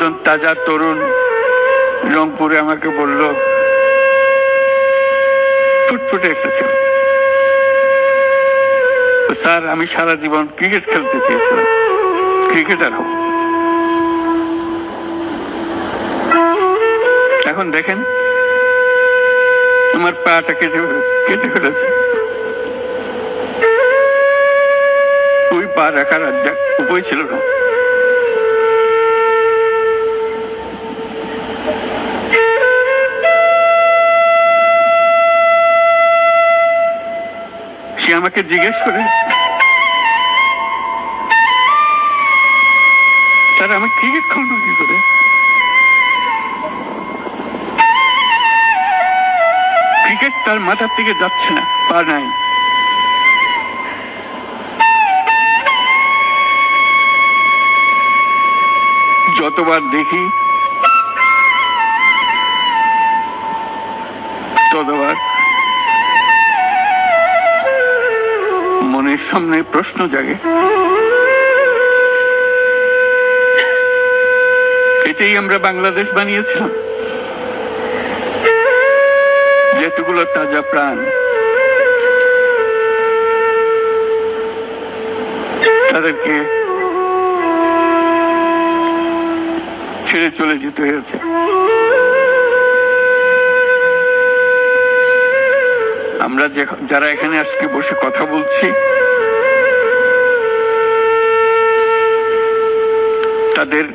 একজন তাজা তরুণ রংপুরে আমাকে বলল, ফুটফুটে একটা ছেলে, স্যার আমি সারা জীবন ক্রিকেট খেলতে চেয়েছিলাম, ক্রিকেটার হব। এখন দেখেন আমার পাটা কেটে ফেলেছে। ওই পা রাখার উপায় ছিল না। সে আমাকে জিজ্ঞেস করে, স্যার আমি ক্রিকেট খেলবো কি করে? ক্রিকেট তার মাথার থেকে যাচ্ছে না, পা নাই। যতবার দেখি ততবার মনের সামনে প্রশ্ন জাগে। এটাই আমরা বাংলাদেশ বানিয়েছিলাম, যেতগুলো তাজা প্রাণ তাদেরকে ছেড়ে চলে যেতে হয়েছে। আমরা যারা এখানে আজকে বসে কথা বলছি, তাদের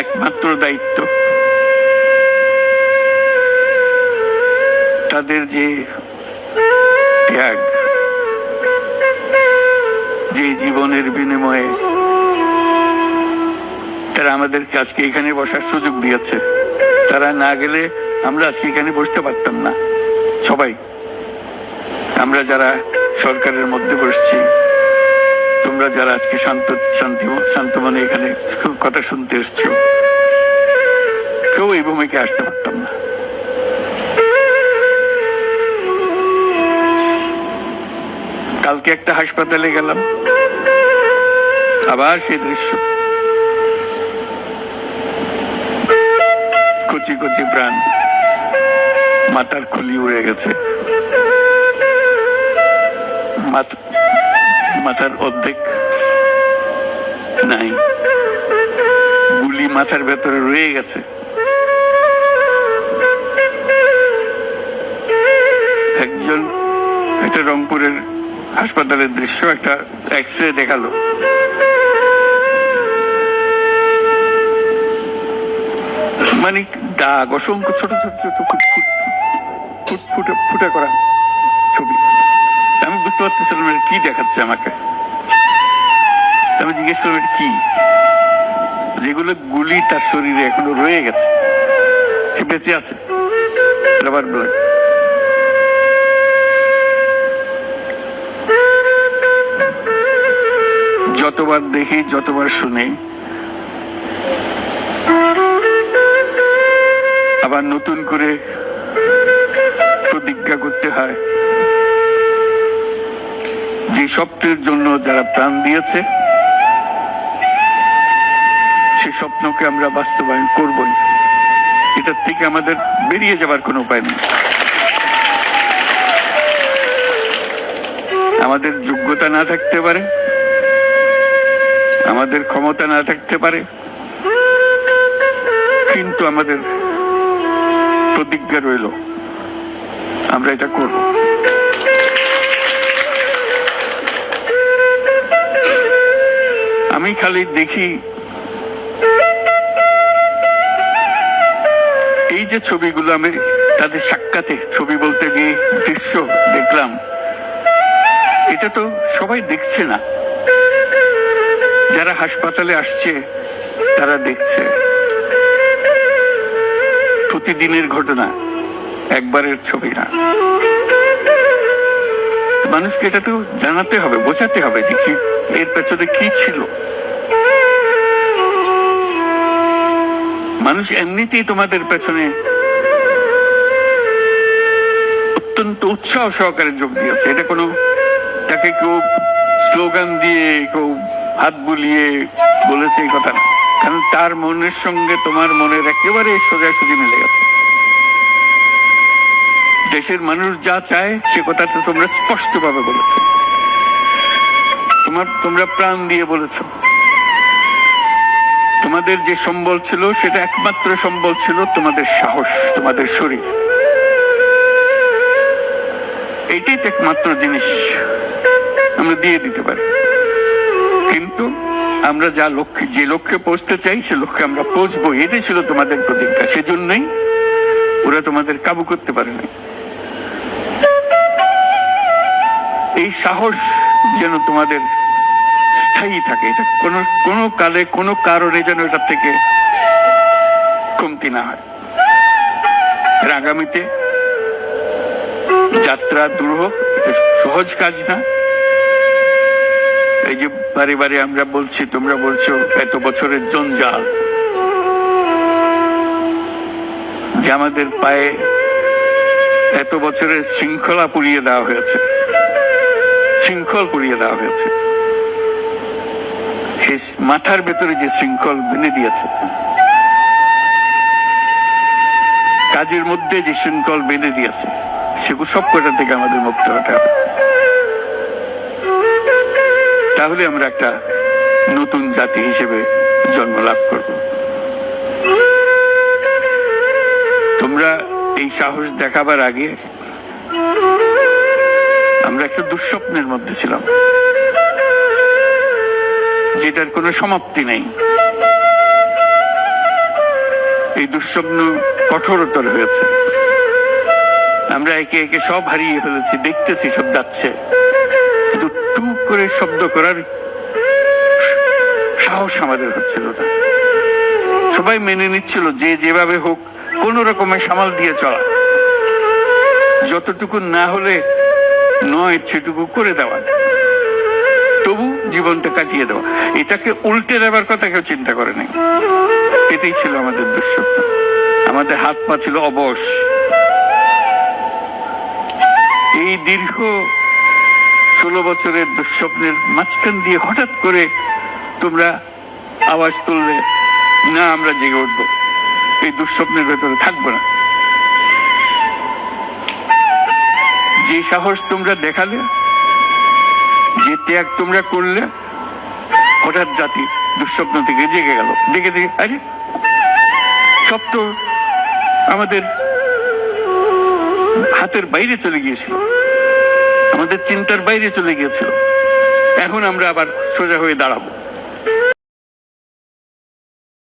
একমাত্র দায়িত্ব তাদের যে ত্যাগ, যে জীবনের বিনিময়ে তারা আমাদেরকে আজকে এখানে বসার সুযোগ দিয়েছে। তারা না গেলে আমরা আজকে এখানে বসতে পারতাম না। সবাই আমরা যারা সরকারের মধ্যে বসছি, তোমরা যারা আজকে শান্ত মনে এখানে কথা শুনতে এসছো, কেউ এই ভূমিকে আসতে পারতাম না। কালকে একটা হাসপাতালে গেলাম, আবার সেই দৃশ্য, কচি কচি প্রাণ, মাথার খুলি উড়ে গেছে, মাথার অর্ধেক নাই, গুলি মাথার ভেতরে রয়ে গেছে। একটা রংপুরের হাসপাতালের দৃশ্য, একটা এক্সরে দেখালো, মানে দাগ, অসংখ্য ছোট ছোট ছোট ফুটে করা ছবি। আমি বুঝতে পারতেছিলাম কি দেখাচ্ছে আমাকে। আমি জিজ্ঞেস করলাম এটা কি? যেগুলো গুলি তার শরীরে এখনো রয়ে গেছে, সে বেঁচে আছে, রাবার ব্লাড। যতবার দেখি, যতবার শুনি, আবার নতুন করে প্রতিজ্ঞা করতে হয় যে স্বপ্নের জন্য যারা প্রাণ দিয়েছে, সে স্বপ্নকে আমরা বাস্তবায়ন করবই। এটার থেকে আমাদের বেরিয়ে যাবার কোনো উপায় নেই। আমাদের যোগ্যতা না থাকতে পারে, আমাদের ক্ষমতা না থাকতে পারে, কিন্তু আমাদের প্রতিজ্ঞা রইল আমরা এটা করব। আমি খালি দেখি এই যে ছবিগুলো, আমি তাদের সাক্ষাতে ছবি বলতে যে দৃশ্য দেখলাম, এটা তো সবাই দেখছে না। যারা হাসপাতালে আসছে তারা দেখছে, প্রতিদিনের ঘটনা, একবারের ছবি না। মানুষকে এটা তো জানাতে হবে, বোঝাতে হবে যে কি এর পেছনে কি ছিল। মানুষ এমনিতেই তোমাদের পেছনে অত্যন্ত উৎসাহ সহকারে যোগ দিয়েছে। এটা কোনো তাকে কেউ স্লোগান দিয়ে, কেউ হাত বুলিয়ে বলেছে এই কথা না, কারণ তার মনের সঙ্গে তোমার মনের একেবারে সোজাসুজি মিলে গেছে। দেশের মানুষ যা চায় সে কথাটা তোমরা স্পষ্টভাবে বলেছ, তোমরা প্রাণ দিয়ে বলেছ। তোমাদের যে সম্বল ছিল সেটা একমাত্র সম্বল ছিল তোমাদের সাহস, তোমাদের শরীর। এইটাই তো একমাত্র জিনিস আমরা দিয়ে দিতে পারি। কিন্তু আমরা যে লক্ষ্যে পৌঁছতে চাই সে লক্ষ্যে আমরা পৌঁছবো, এটাই ছিল তোমাদের প্রতিজ্ঞা। সেজন্যই ওরা তোমাদের কাবু করতে পারেনি। এই সাহস যেন তোমাদের স্থায়ী থাকে, এটা কোনো কালে কোনো কারণে যেন এটা থেকে কমতি না হয়। এর আগামীতে যাত্রা দুরূহ, এটা সহজ কাজ না। এই যে বারে বারে আমরা বলছি, তোমরা বলছো এত বছরের জঞ্জাল, যে আমাদের পায়ে এত বছরের শৃঙ্খলা পুড়িয়ে দেওয়া হয়েছে, শৃঙ্খল পুড়িয়ে দেওয়া হয়েছে। সেই মাথার ভেতরে যে শৃঙ্খল বেঁধে দিয়েছে, কাজের মধ্যে যে শৃঙ্খল বেঁধে দিয়েছে, সেগুলো সব কটা থেকে আমাদের মুক্ত হতে হবে। তাহলে আমরা একটা নতুন জাতি হিসেবে জন্ম লাভ করব। তোমরা এই সাহস দেখাবার আগে আমরা একটা দুঃস্বপ্নের মধ্যে ছিলাম, যেটার কোনো সমাপ্তি নেই। এই দুঃস্বপ্ন কঠোরতর হয়েছে। আমরা একে একে সব হারিয়ে ফেলেছি, দেখতেছি সব যাচ্ছে, কিন্তু টু করে শব্দ করার সাহস আমাদের হচ্ছিল না। সবাই মেনে নিচ্ছিল যে যেভাবে হোক কোন রকমের সামাল দিয়ে চলা, যতটুকু না হলে নয় সেটুকু করে দেওয়া, তবু জীবনটা কাটিয়ে দেওয়া। এটাকে উল্টে দেওয়ার কথা কেউ চিন্তা করে নাই। এটাই ছিল আমাদের দুঃস্বপ্ন। আমাদের হাত পা ছিল অবশ। এই দীর্ঘ 16 বছরের দুঃস্বপ্নের মাঝখান দিয়ে হঠাৎ করে তোমরা আওয়াজ তুললে, না আমরা জেগে উঠবো, এই দুঃস্বপ্নের ভেতরে থাকবো না। যে সাহস তোমরা দেখালে, যে ত্যাগ তোমরা করলে, হঠাৎ জাতি দুঃস্বপ্ন থেকে জেগে গেল। দেখে আরে সব তো আমাদের হাতের বাইরে চলে গিয়েছিল, আমাদের চিন্তার বাইরে চলে গিয়েছিল। এখন আমরা আবার সোজা হয়ে দাঁড়াবো।